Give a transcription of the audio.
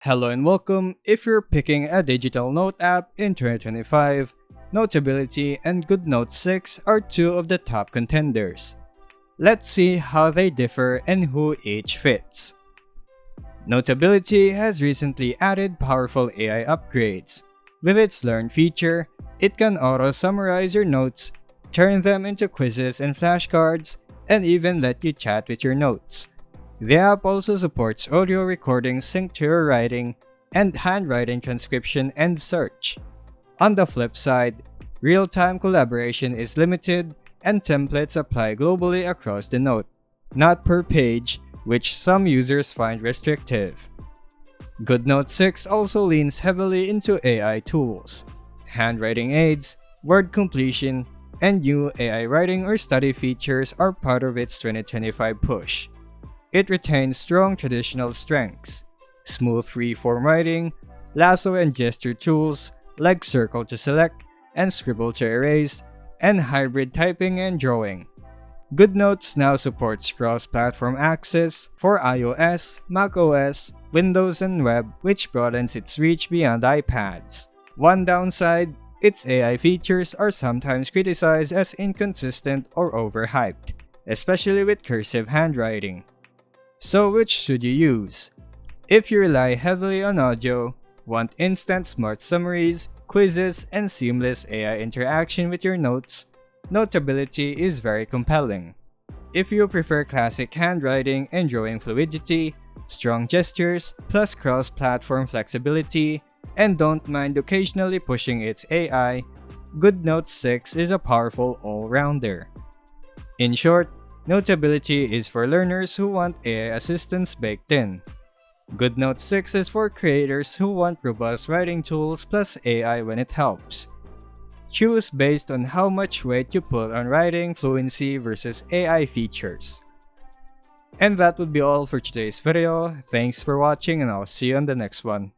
Hello and welcome. If you're picking a digital note app in 2025, Notability and Goodnotes 6 are two of the top contenders. Let's see how they differ and who each fits. Notability has recently added powerful AI upgrades. With its Learn feature, it can auto-summarize your notes, turn them into quizzes and flashcards, and even let you chat with your notes. The app also supports audio recording synced to your writing and handwriting transcription and search. On the flip side, real-time collaboration is limited and templates apply globally across the note, not per page, which some users find restrictive. Goodnotes 6 also leans heavily into AI tools. Handwriting aids, word completion, and new AI writing or study features are part of its 2025 push. It retains strong traditional strengths: smooth free-form writing, lasso and gesture tools like circle to select and scribble to erase, and hybrid typing and drawing. Goodnotes now supports cross-platform access for iOS, macOS, Windows, and web, which broadens its reach beyond iPads. One downside, its AI features are sometimes criticized as inconsistent or overhyped, especially with cursive handwriting. So which should you use? If you rely heavily on audio, want instant smart summaries, quizzes, and seamless AI interaction with your notes, Notability is very compelling. If you prefer classic handwriting and drawing fluidity, strong gestures, plus cross-platform flexibility, and don't mind occasionally pushing its AI, Goodnotes 6 is a powerful all-rounder. In short, Notability is for learners who want AI assistance baked in. Goodnotes 6 is for creators who want robust writing tools plus AI when it helps. Choose based on how much weight you put on writing fluency versus AI features. And that would be all for today's video. Thanks for watching and I'll see you on the next one.